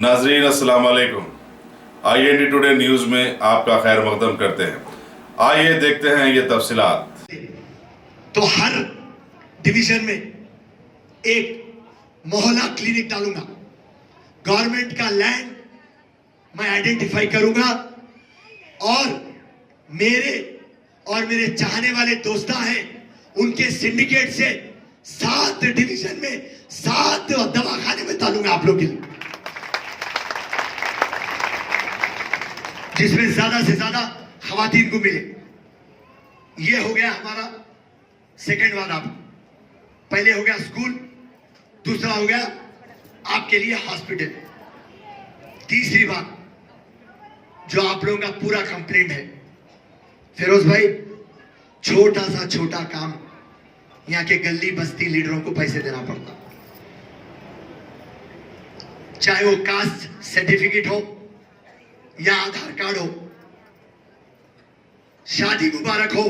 नाजरीन अस्सलाम वालेकुम। IND टुडे न्यूज़ में आपका खैर मकदम करते हैं। आइए देखते हैं ये तफसीलात। तो हर डिवीजन में एक मोहल्ला क्लिनिक डालूंगा। गवर्नमेंट का लैंड मैं आइडेंटिफाई करूंगा और मेरे चाहने वाले दोस्त हैं उनके सिंडिकेट से 7 डिवीजन में 7 दवाखाने में डालूंगा आप लोग के लिए, जिसमें ज्यादा से ज्यादा खवातीन को मिले। ये हो गया हमारा सेकेंड वादा। पहले हो गया स्कूल, दूसरा हो गया आपके लिए हॉस्पिटल, तीसरी बात जो आप लोगों का पूरा कंप्लेंट है, फिरोज भाई छोटा सा छोटा काम यहाँ के गली बस्ती लीडरों को पैसे देना पड़ता, चाहे वो कास्ट सर्टिफिकेट हो या आधार कार्ड हो, शादी मुबारक हो।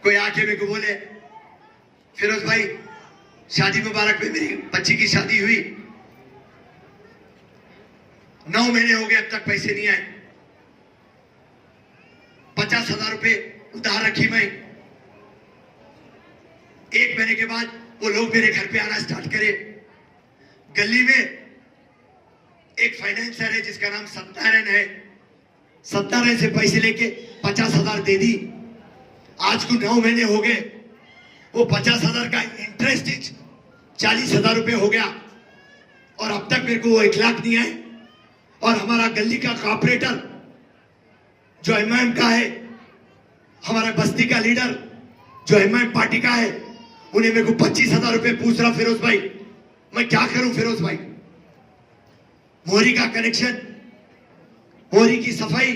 कोई आके मेरे को बोले फिरोज भाई शादी मुबारक में मेरी बच्ची की शादी हुई, 9 महीने हो गए अब तक पैसे नहीं आए, 50,000 रुपए उधार रखी मैं, 1 महीने के बाद वो लोग मेरे घर पे आना स्टार्ट करे। गली में एक फाइनेंसर है जिसका नाम सत्यारण है, सत्यारण से पैसे लेके 50,000 दे दी। आज को 9 महीने हो गए, वो 50,000 का इंटरेस्ट 40,000 रुपए हो गया और अब तक मेरे को वो 1 लाख नहीं आए। और हमारा गली का कॉर्पोरेटर जो MIM का है, हमारा बस्ती का लीडर जो MIM पार्टी का है, उन्हें मेरे को 25,000 रुपए पूछ रहा। फिरोज भाई मैं क्या करूं फिरोज भाई? मोहरी का कनेक्शन, मोहरी की सफाई,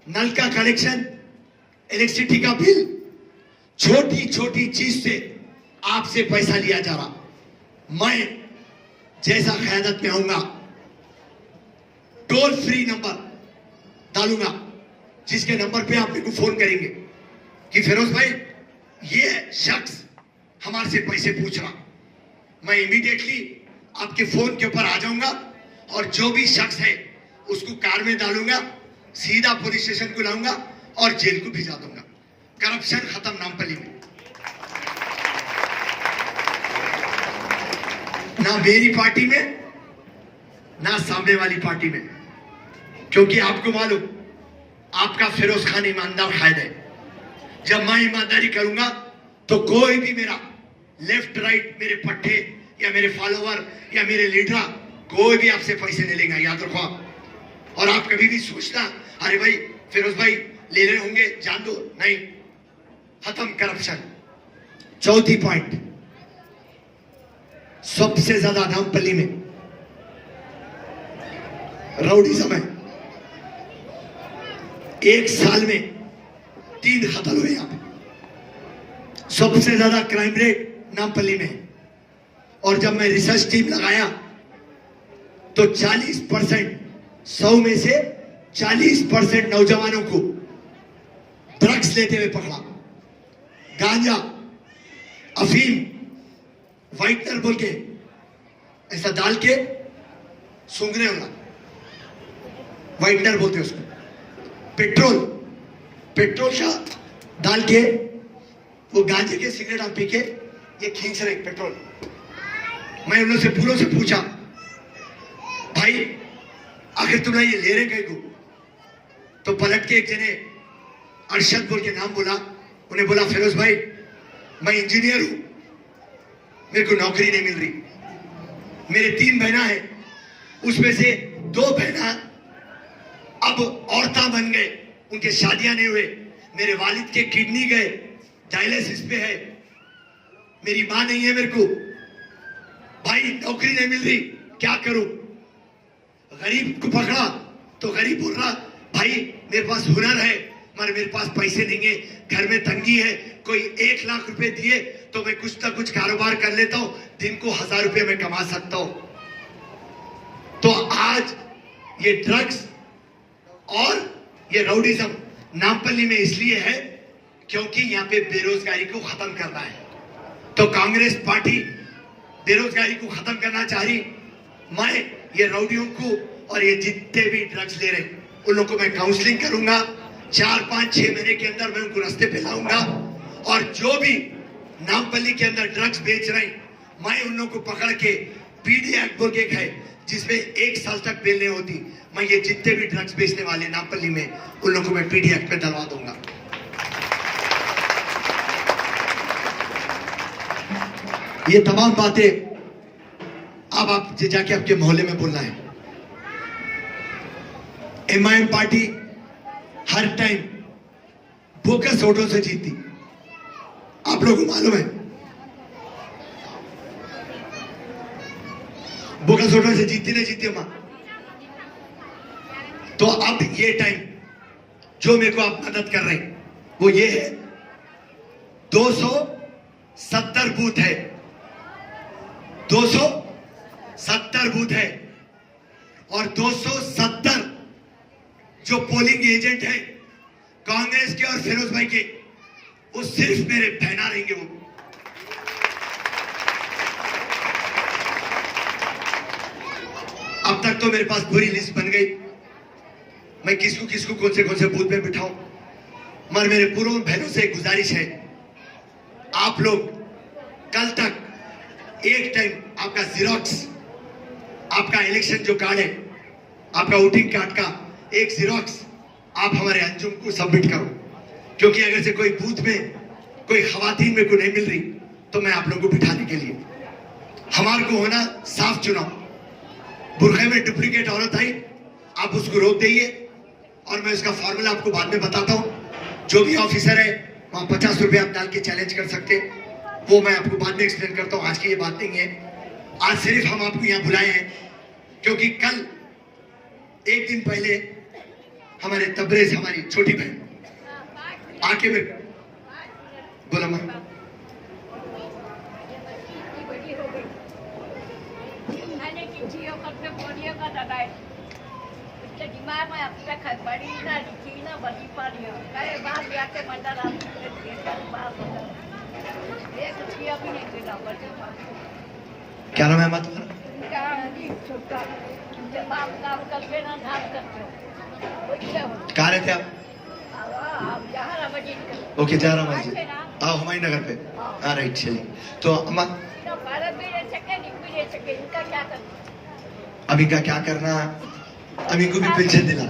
नल का कनेक्शन, इलेक्ट्रिसिटी का बिल, छोटी छोटी चीज से आपसे पैसा लिया जा रहा। मैं जैसा क़यादत में आऊंगा टोल फ्री नंबर डालूंगा, जिसके नंबर पे आप मेरे को फोन करेंगे कि फिरोज भाई ये शख्स हमारे से पैसे पूछ रहा, मैं इमीडिएटली आपके फोन के ऊपर आ जाऊंगा और जो भी शख्स है उसको कार में डालूंगा, सीधा पुलिस स्टेशन को लाऊंगा और जेल को भिजा दूंगा। करप्शन खत्म नामपल्ली में। ना मेरी पार्टी में ना सामने वाली पार्टी में, क्योंकि आपको मालूम आपका फिरोज खान ईमानदार कायद है। जब मैं ईमानदारी करूंगा तो कोई भी मेरा लेफ्ट राइट, मेरे पट्टे या मेरे फॉलोवर या मेरे लीडर, कोई भी आपसे पैसे नहीं लेगा, याद रखो आप। और आप कभी भी सोचना अरे भाई फिरोज भाई ले रहे होंगे जान दो, नहीं, खत्म करप्शन। चौथी पॉइंट, सबसे ज्यादा नामपल्ली में राउडीज़म है। 1 साल में 3 कत्ल हुए यहाँ पे, सबसे ज्यादा क्राइम रेट नामपल्ली में है। और जब मैं रिसर्च टीम लगाया तो 40%, 100 में से 40% नौजवानों को ड्रग्स लेते हुए पकड़ा। गांजा, अफीम, व्हाइटनर बोल के ऐसा डाल के सूंघने वाला, व्हाइटनर बोलते उसको, पेट्रोल का डाल के वो गांजे के सिगरेट आप पी के ये खींच रहे पेट्रोल। मैं उन लोगों से पूरों से पूछा भाई आखिर तुम ये ले रहे कहीं को? तो पलट के एक जने अरशद बोल के नाम बोला, उन्हें बोला फिरोज भाई मैं इंजीनियर हूं, मेरे को नौकरी नहीं मिल रही, मेरे 3 बहना है, उसमें से 2 बहना अब औरता बन गए, उनके शादियां नहीं हुए, मेरे वालिद के किडनी गए, डायलिसिस पे है, मेरी मां नहीं है, मेरे को भाई नौकरी नहीं मिल रही, क्या करूं? गरीब को पकड़ा तो गरीब बोल रहा भाई मेरे पास हुनर है मगर मेरे पास पैसे नहीं है, घर में तंगी है, कोई 1 लाख रुपए दिए तो मैं कुछ ना कुछ कारोबार कर लेता हूं, दिन को 1000 रुपए मैं कमा सकता हूं। तो आज ये ड्रग्स और ये राउडीज़म नामपल्ली में इसलिए है क्योंकि यहाँ पे बेरोजगारी को खत्म करना है। तो कांग्रेस पार्टी बेरोजगारी को खत्म करना चाह रही, मैं ये रौडियों को और ये जितने भी ड्रग्स ले रहे उन लोगों को मैं काउंसलिंग करूंगा। 4, 5, 6 महीने के अंदर मैं उनको रास्ते पे लाऊंगा और जो भी नामपल्ली के अंदर ड्रग्स बेच रहे हैं मैं उन लोगों को पकड़ के पीडी एक्ट बोल के एक है जिसमें 1 साल तक बेल नहीं होती, मैं ये जितने भी ड्रग्स बेचने वाले नामपल्ली में उन लोगों को मैं पीडी एक्ट पे डलवा दूंगा। ये तमाम बातें अब आप जाके आपके मोहल्ले में बोलना है। एमआईएम पार्टी हर टाइम बोकस वोटों से जीतती, आप लोगों को मालूम है। बोकस वोटों से जीतती नहीं जीतती मां। तो अब ये टाइम जो मेरे को आप मदद कर रहे हैं वो ये है, 270 बूथ है, 270 बूथ है और 270 जो पोलिंग एजेंट है कांग्रेस के और फिरोज भाई के, वो सिर्फ मेरे बहना रहेंगे। वो अब तक तो मेरे पास पूरी लिस्ट बन गई, मैं किसको किसको कौन से बूथ में बिठाऊं। मगर मेरे पूर्व बहनों से एक गुजारिश है, आप लोग कल तक एक टाइम आपका जीरोक्स, आपका इलेक्शन जो कार्ड है, आपका वोटिंग कार्ड का एक जीरोक्स आप हमारे अंजुम को सबमिट करो, क्योंकि अगर से कोई बूथ में कोई खवातीन मेरे को नहीं मिल रही तो मैं आप लोगों को बिठाने के लिए, हमारे को होना साफ चुनाव। बुरखे में डुप्लीकेट औरत आई, आप उसको रोक दीजिए और मैं उसका फॉर्मूला आपको बाद में बताता हूं। जो भी ऑफिसर है वहां 50 रुपए आप डाल के चैलेंज कर सकते, वो मैं आपको बाद में एक्सप्लेन करता हूं। आज की ये बात नहीं है, आज सिर्फ हम आपको यहाँ बुलाए हैं क्योंकि कल एक दिन पहले हमारे तबरेज, हमारी छोटी बहन आके में बोला मां दिमाग में अब तक बड़ी ना लिखी ना बड़ी पड़ी हो कई बार जाके मंडल आप भी नहीं देना पड़ेगा। क्या नाम है मां तुम्हारा? जब आप काम करते ना धाम करते हो कहाँ रहते आप? आप जहाँ रमजीत ओके, जा रहा हूँ आओ हमारे नगर पे। हाँ राइट, चलिए। तो अम्मा भारत भी रह सके नहीं भी रह सके, इनका क्या करना? अभी का क्या करना, अभी को भी पेंशन दिला,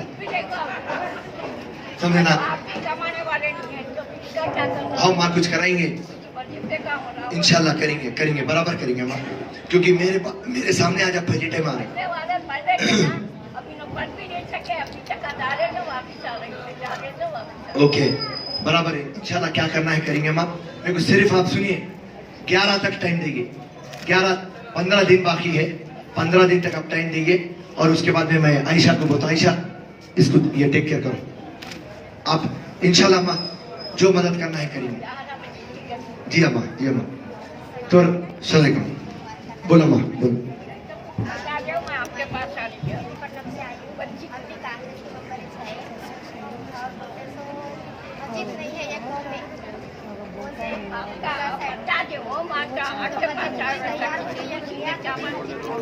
समझे ना? आप भी कमाने वाले नहीं हैं तो इनका क्या करना? हम माँ कुछ कराएंगे, इंशाल्लाह करेंगे, करेंगे, बराबर करेंगे माँ, क्योंकि मेरे सामने आज आप पहली टाइम आ रहे हैं। ओके, बराबर है, इंशाल्लाह क्या करना है करेंगे माँ। मेरे को सिर्फ आप सुनिए, 11 तक टाइम देंगे, 15 दिन बाकी है, 15 दिन तक आप टाइम देंगे और उसके बाद में मैं आयशा को बोलता, आयशा इसको ये टेक केयर करो आप, इंशाल्लाह माँ जो मदद करना है करेंगे। जी अम्मा, जी अम्मा। तो सलाम बोलो माँ, बोलो।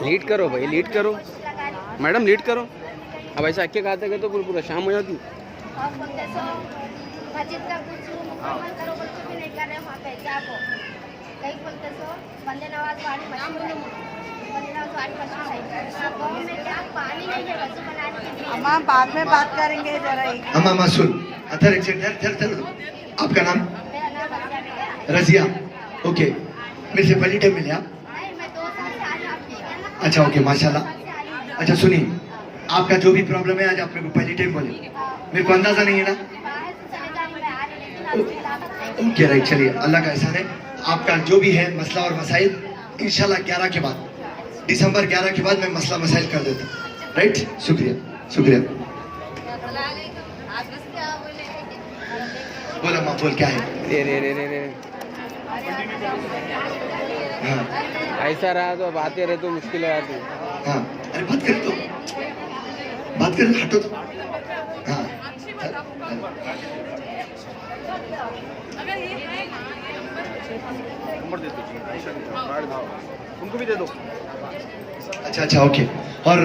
लीड करो भाई, लीड करो मैडम, लीड करो। अब ऐसा अक्के खाते गए तो पूरा शाम हो जाती। अम्मा बाद में बात करेंगे जरा ही। अम्मा सुन, अधर एक सेकंड, आपका नाम? रजिया। ओके, मेरे से पहली टाइम मिले आप? अच्छा ओके, माशाल्लाह। अच्छा सुनिए, आपका जो भी प्रॉब्लम है आज आप मेरे को पहली टाइम बोले, मेरे को अंदाजा नहीं है ना? ओके राइट, चलिए, अल्लाह का एहसान है। आपका जो भी है मसला और मसाइल इंशाल्लाह 11 के बाद, दिसंबर 11 के बाद मैं मसला मसाइल कर देता हूँ। राइट, शुक्रिया, शुक्रिया। बोला माँ, बोल क्या है? रे हाँ ऐसा रहा तो बातें रहे तो मुश्किल हो जाती। हाँ, अरे बात कर, तो बात कर, हटो तो। हाँ नंबर दे दो, उनको भी दे दो। अच्छा ओके। और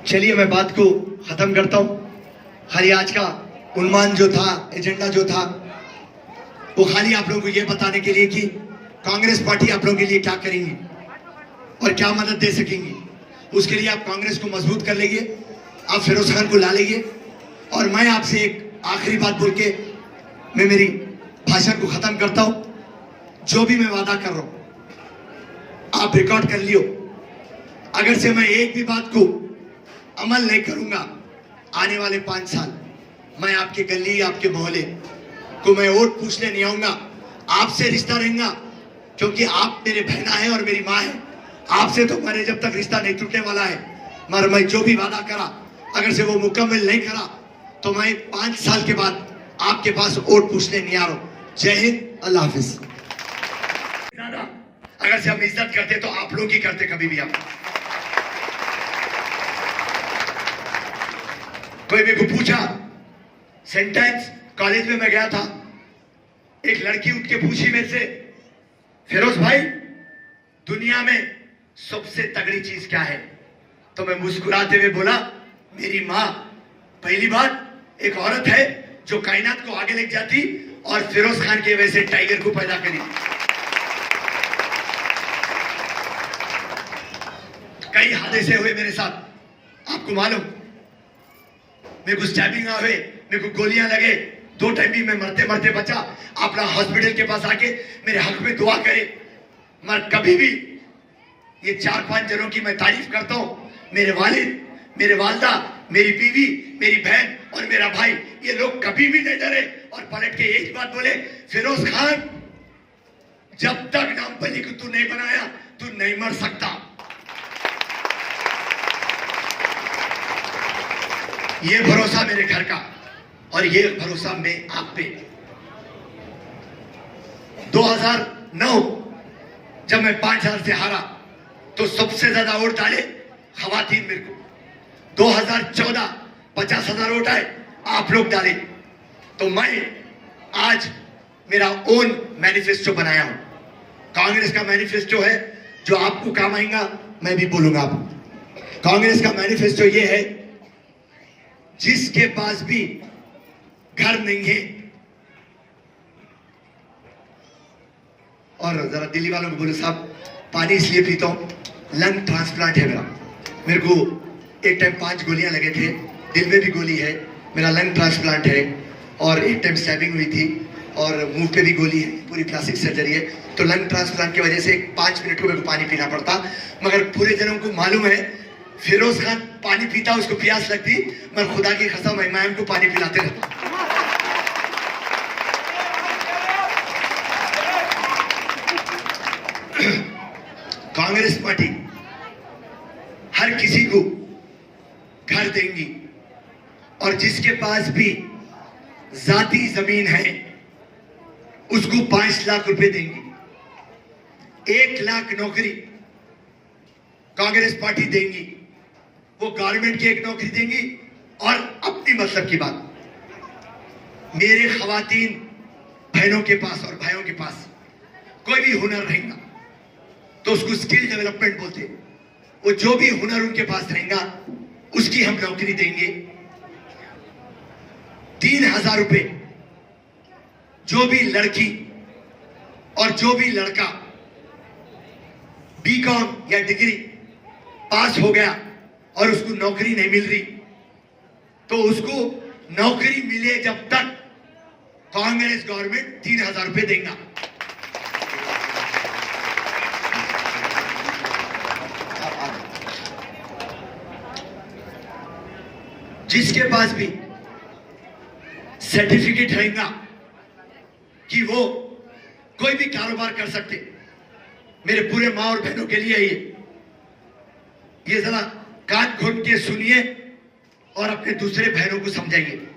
चलिए मैं बात को खत्म करता हूं। खाली आज का उन्मान जो था, एजेंडा जो था, वो खाली आप लोगों को ये बताने के लिए कि कांग्रेस पार्टी आप लोगों के लिए क्या करेंगी और क्या मदद दे सकेंगी। उसके लिए आप कांग्रेस को मजबूत कर लेंगे, आप फिरोज खान को ला लेंगे। और मैं आपसे एक आखिरी बात बोल के मैं मेरी भाषण को खत्म करता हूं। जो भी मैं वादा कर रहा हूं आप रिकॉर्ड कर लियो। अगर से मैं एक भी बात को अमल नहीं करूंगा, आने वाले 5 साल मैं आपके गली, आपके मोहल्ले को मैं वोट पूछने नहीं आऊंगा। आपसे रिश्ता रहेगा, क्योंकि आप मेरे बहना है और मेरी माँ है। आपसे तो मेरे जब तक रिश्ता नहीं टूटने वाला है, मगर मैं जो भी वादा करा अगर से वो मुकम्मल नहीं करा तो मैं 5 साल के बाद आपके पास वोट पूछने नहीं आ रहा हूं। जय हिंद, अल्लाह हाफिज। अगर से हम इज्जत करते तो आप लोग ही करते कभी भी। हम कोई मेरे को पूछा, सेंटेंस कॉलेज में मैं गया था, एक लड़की उठ के पूछी मेरे से, फिरोज भाई दुनिया में सबसे तगड़ी चीज क्या है? तो मैं मुस्कुराते हुए बोला, मेरी माँ। पहली बात, एक औरत है जो कायनात को आगे लेके जाती और फिरोज खान के वजह से टाइगर को पैदा करी। कई हादसे हुए मेरे साथ, आपको मालूम। मेरे को स्टैबिंग हुए, मेरे को गोलियां लगे, 2 टाइम भी मैं मरते मरते बचा। अपना हॉस्पिटल के पास आके मेरे हक में दुआ करे। मगर कभी भी ये 4-5 जनों की मैं तारीफ करता हूं, मेरे वालिद, मेरे वालदा, मेरी बीवी, मेरी बहन और मेरा भाई, ये लोग कभी भी नहीं डरे और पलट के एक बात बोले, फिरोज खान जब तक नामपल्ली को तू नहीं बनाया तू नहीं मर सकता। ये भरोसा मेरे घर का और ये भरोसा मैं आप पे। 2009 जब मैं 5,000 से हारा तो सबसे ज्यादा वोट डाले खवातीन मेरे को। 2014 50,000 वोट आए, आप लोग डाले। तो मैं आज मेरा ओन मैनिफेस्टो बनाया हूं। कांग्रेस का मैनिफेस्टो है जो आपको काम आएगा, मैं भी बोलूंगा आपको। कांग्रेस का मैनिफेस्टो ये है, जिसके पास भी घर नहीं है, और जरा दिल्ली वालों को बोलो साहब पानी इसलिए पीता हूं, लंग ट्रांसप्लांट है मेरा। मेरे को एक टाइम 5 गोलियां लगे थे, दिल में भी गोली है, मेरा लंग ट्रांसप्लांट है। और एक टाइम स्टैबिंग हुई थी और मुंह पे भी गोली है, पूरी प्लास्टिक सर्जरी है। तो लंग ट्रांसप्लांट की वजह से 5 मिनट को मेरे को पानी पीना पड़ता। मगर पूरे जनों को मालूम है फिरोज खान पानी पीता, उसको प्यास लगती, मैं खुदा की कसम मैं उनको पानी पिलाते रहता। कांग्रेस पार्टी हर किसी को घर देंगी और जिसके पास भी जाती जमीन है उसको 5 लाख रुपए देंगी। 1 लाख नौकरी कांग्रेस पार्टी देंगी, वो गवर्नमेंट की एक नौकरी देंगी। और अपनी मतलब की बात, मेरे खवातीन बहनों के पास और भाइयों के पास कोई भी हुनर रहेगा तो उसको स्किल डेवलपमेंट बोलते हैं। वो जो भी हुनर उनके पास रहेगा उसकी हम नौकरी देंगे। 3,000 रुपए जो भी लड़की और जो भी लड़का बीकॉम या डिग्री पास हो गया और उसको नौकरी नहीं मिल रही तो उसको नौकरी मिले जब तक कांग्रेस गवर्नमेंट 3,000 रुपए देगा। जिसके पास भी सर्टिफिकेट रहेगा कि वो कोई भी कारोबार कर सकते, मेरे पूरे माँ और बहनों के लिए ये जरा कान खोल के सुनिए और अपने दूसरे बहनों को समझाइए।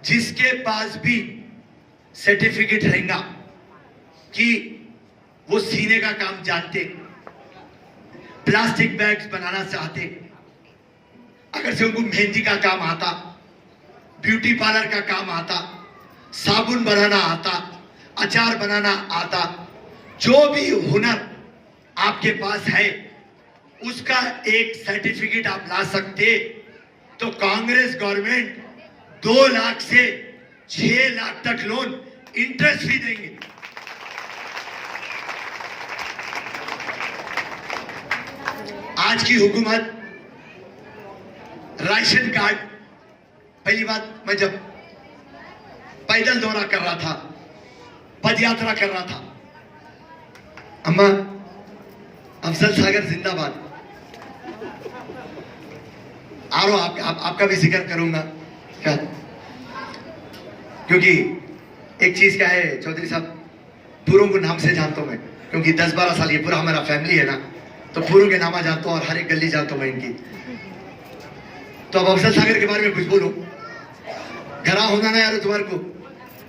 जिसके पास भी सर्टिफिकेट रहेगा कि वो सीने का काम जानते, प्लास्टिक बैग्स बनाना चाहते, अगर से उनको मेहंदी का काम आता, ब्यूटी पार्लर का काम आता, साबुन बनाना आता, अचार बनाना आता, जो भी हुनर आपके पास है उसका एक सर्टिफिकेट आप ला सकते, तो कांग्रेस गवर्नमेंट 2 लाख से 6 लाख तक लोन इंटरेस्ट भी देंगे। आज की हुकूमत राशन कार्ड, पहली बात, मैं जब पैदल दौरा कर रहा था, पद यात्रा कर रहा था, अम्मा अफजल सागर जिंदाबाद, आपका भी जिक्र करूंगा क्या, क्योंकि एक चीज क्या है चौधरी साहब, पूरों को नाम से जानता हूं मैं, क्योंकि 10-12 साल ये पूरा हमारा फैमिली है ना, तो पूरों के नामा जानता हूं और हर एक गली जानता हूं मैं इनकी। तो अब अफजल सागर के बारे में कुछ बोलो, घरा होना ना यार तुम्हारे को,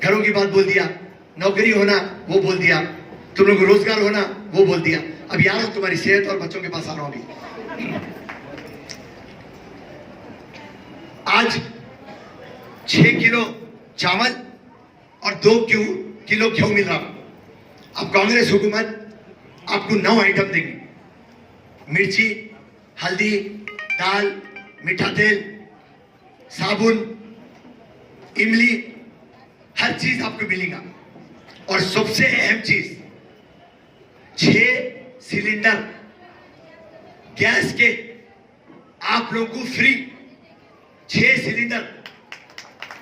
घरों की बात बोल दिया, नौकरी होना वो बोल दिया, तुम लोग को रोजगार होना वो बोल दिया, अब यार तुम्हारी सेहत और बच्चों के पास आ रहा हूं अभी। आज 6 किलो चावल और 2 किलो गेहूं मिल रहा। अब कांग्रेस हुकूमत आपको 9 आइटम देंगे, मिर्ची, हल्दी, दाल, मीठा तेल, साबुन, इमली, हर चीज आपको मिलेगा। और सबसे अहम चीज, 6 सिलेंडर गैस के आप लोगों को फ्री, 6 सिलेंडर,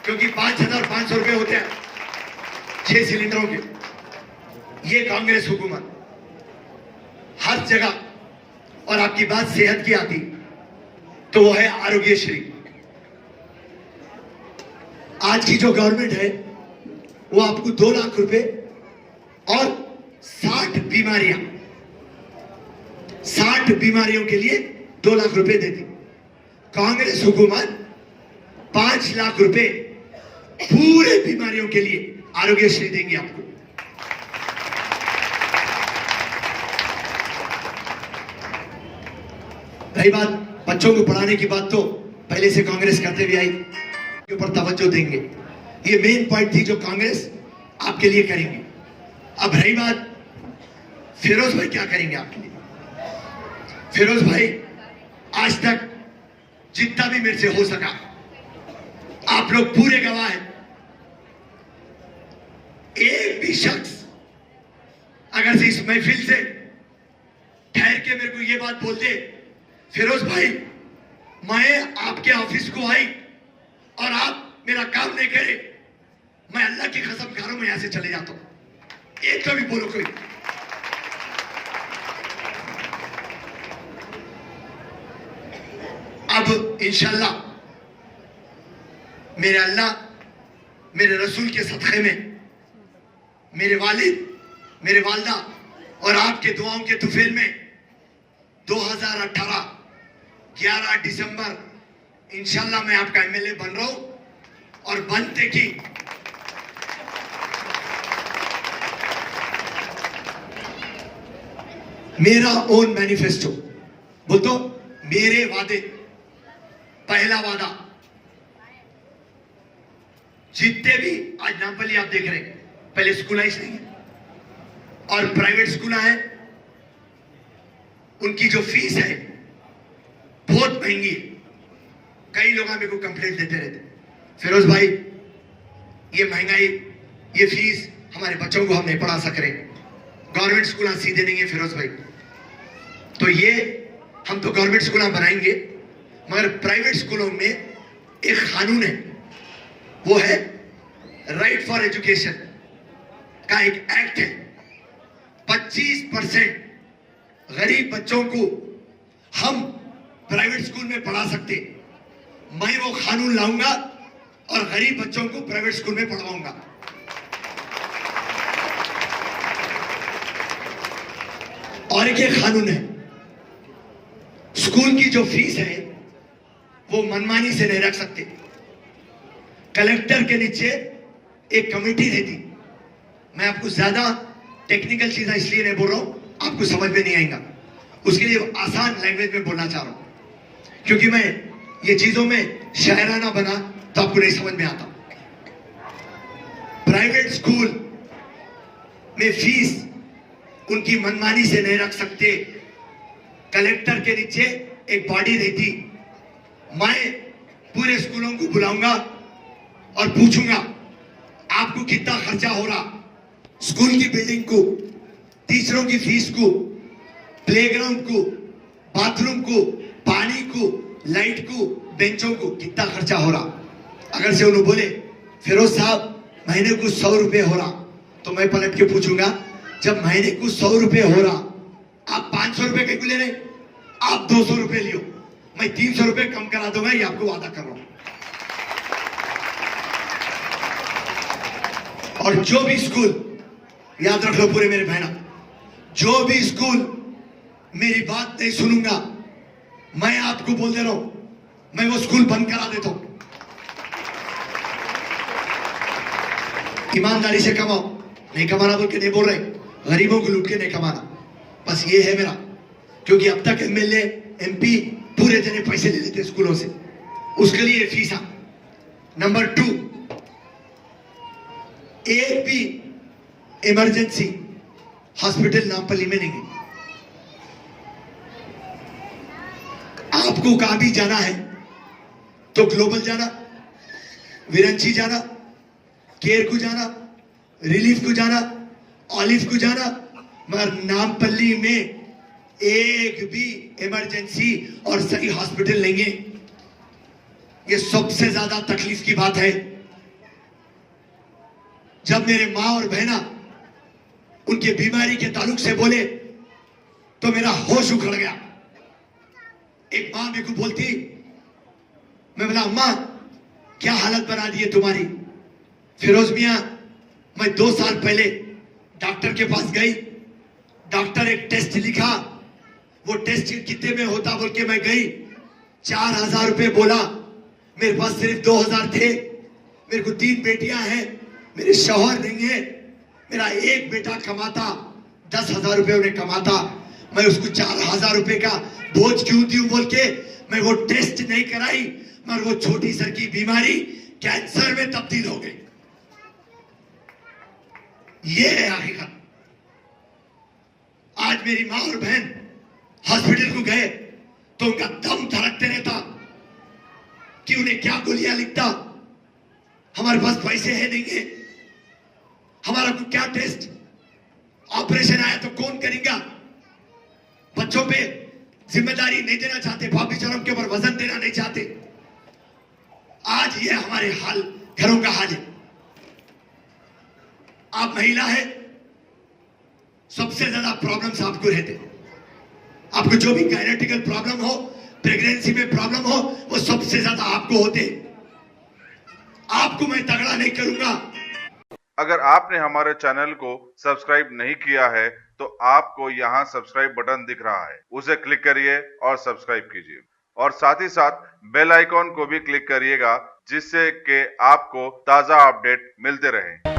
क्योंकि 5,500 रुपए होते हैं 6 सिलेंडरों के। ये कांग्रेस हुकूमत हर जगह, और आपकी बात सेहत की आती तो वो है आरोग्यश्री। आज की जो गवर्नमेंट है वो आपको 2 लाख रुपए और 60 बीमारियों के लिए 2 लाख रुपए देती। कांग्रेस हुकूमत 5 लाख रुपए पूरे बीमारियों के लिए आरोग्यश्री देंगी आपको। रही बात बच्चों को पढ़ाने की बात, तो पहले से कांग्रेस करते हुए आई, के ऊपर तवज्जो देंगे, ये मेन पॉइंट थी जो कांग्रेस आपके लिए करेंगे। अब रही बात फिरोज भाई क्या करेंगे आपके लिए। फिरोज भाई आज तक जितना भी मेरे से हो सका, आप लोग पूरे गवाह हैं, एक भी शख्स अगर से इस महफिल से ठहर के मेरे को ये बात बोल दे, फिरोज भाई मैं आपके ऑफिस को आई और आप मेरा काम नहीं करे, मैं अल्लाह की कसम खा रहा हूं मैं यहां से चले जाता हूं, एक तो भी बोलो कोई। अब इंशाल्लाह मेरे अल्लाह, मेरे रसूल के सदक़े में, मेरे वालिद, मेरे वालदा और आपके दुआओं के तुफेल में 2018 11 दिसंबर इंशाल्लाह मैं आपका एमएलए बन रहा हूं। और बनते की मेरा ओन मैनिफेस्टो बोल तो, मेरे वादे, पहला वादा, जितने भी आज नामपल्ली आप देख रहे हैं, पहले स्कूल आई नहीं है और प्राइवेट स्कूल है, उनकी जो फीस है बहुत महंगी है। कई लोग मेरे को कंप्लेंट देते रहते, फिरोज भाई ये महंगाई, ये फीस, हमारे बच्चों को हम नहीं पढ़ा सक रहे, गवर्नमेंट स्कूल सीधे नहीं है फिरोज भाई। तो ये हम तो गवर्नमेंट स्कूल बनाएंगे, मगर प्राइवेट स्कूलों में एक कानून है, वो है राइट फॉर एजुकेशन का एक एक्ट है। 25% गरीब बच्चों को हम प्राइवेट स्कूल में पढ़ा सकते, मैं वो कानून लाऊंगा और गरीब बच्चों को प्राइवेट स्कूल में पढ़वाऊंगा। और एक ये कानून है, स्कूल की जो फीस है वो मनमानी से नहीं रख सकते, कलेक्टर के नीचे एक कमेटी रहती। मैं आपको ज्यादा टेक्निकल चीजें इसलिए नहीं बोल रहा हूं, आपको समझ में नहीं आएगा, उसके लिए आसान लैंग्वेज में बोलना चाह रहा हूं, क्योंकि मैं ये चीजों में शायराना बना तो आपको नहीं समझ में आता। प्राइवेट स्कूल में फीस उनकी मनमानी से नहीं रख सकते। कलेक्टर के नीचे एक बॉडी रहती, मैं पूरे स्कूलों को बुलाऊंगा और पूछूंगा आपको कितना खर्चा हो रहा, स्कूल की बिल्डिंग को, टीचरों की फीस को, प्लेग्राउंड को, बाथरूम को, पानी को, लाइट को, बेंचों को कितना खर्चा हो रहा। अगर से उन्होंने बोले फिरोज साहब महीने को 100 रुपए हो रहा, तो मैं पलट के पूछूंगा जब महीने को 100 रुपए हो रहा, आप 500 रुपए क्यों ले रहे, आप 200 रुपए लियो, मैं 300 रुपए कम करा दूंगा, ये आपको वादा कर रहा हूं। और जो भी स्कूल, याद रख लो पूरे मेरे बहना, जो भी स्कूल मेरी बात नहीं सुनूंगा, मैं आपको बोल दे रहा हूं, मैं वो स्कूल बंद करा देता हूं। ईमानदारी से कमाओ, नहीं कमाना बोल के नहीं बोल रहे, गरीबों को लूट के नहीं कमाना, बस ये है मेरा। क्योंकि अब तक एमएलए एमपी पूरे जने पैसे ले लेते स्कूलों से, उसके लिए फीसा। नंबर 2, एक भी इमरजेंसी हॉस्पिटल नामपल्ली में नहीं है। आपको कहां भी जाना है तो ग्लोबल जाना, विरंची जाना, केयर को जाना, रिलीफ को जाना, ऑलिव को जाना, मगर नामपल्ली में एक भी इमरजेंसी और सही हॉस्पिटल नहीं है। यह सबसे ज्यादा तकलीफ की बात है। जब मेरे माँ और बहना उनके बीमारी के ताल्लुक से बोले तो मेरा होश उखड़ गया। एक माँ मेरे को बोलती, मैं बोला अम्मा क्या हालत बना दी है तुम्हारी। फिरोज मियां, मैं 2 साल पहले डॉक्टर के पास गई, डॉक्टर एक टेस्ट लिखा, वो टेस्ट कितने में होता बोल के मैं गई, 4000 रुपए बोला, मेरे पास सिर्फ 2000 थे। मेरे को 3 बेटियां हैं, मेरे शौहर नहीं है, मेरा एक बेटा कमाता 10,000 रुपए उन्हें कमाता, मैं उसको 4000 रुपए का बोझ क्यों दूं बोल के मैं वो टेस्ट नहीं कराई, मगर वो छोटी सर की बीमारी कैंसर में तब्दील हो गई। ये है हकीकत। आज मेरी माँ और बहन हॉस्पिटल को गए तो उनका दम धड़कते रहता कि उन्हें क्या गोलियां लिखता, हमारे पास पैसे है नहीं है, हमारा को क्या टेस्ट, ऑपरेशन आया तो कौन करेगा। बच्चों पे जिम्मेदारी नहीं देना चाहते, भाभी चरम के ऊपर वजन देना नहीं चाहते। आज ये हमारे हाल, घरों का हाल है। आप महिला है, सबसे ज्यादा प्रॉब्लम्स आपको रहते। आपको जो भी गायनेटिकल प्रॉब्लम हो, प्रेगनेंसी में प्रॉब्लम हो, वो सबसे ज्यादा आपको होते। आपको मैं तगड़ा नहीं करूंगा। अगर आपने हमारे चैनल को सब्सक्राइब नहीं किया है तो आपको यहाँ सब्सक्राइब बटन दिख रहा है, उसे क्लिक करिए और सब्सक्राइब कीजिए, और साथ ही साथ बेल आइकॉन को भी क्लिक करिएगा, जिससे कि आपको ताज़ा अपडेट मिलते रहें।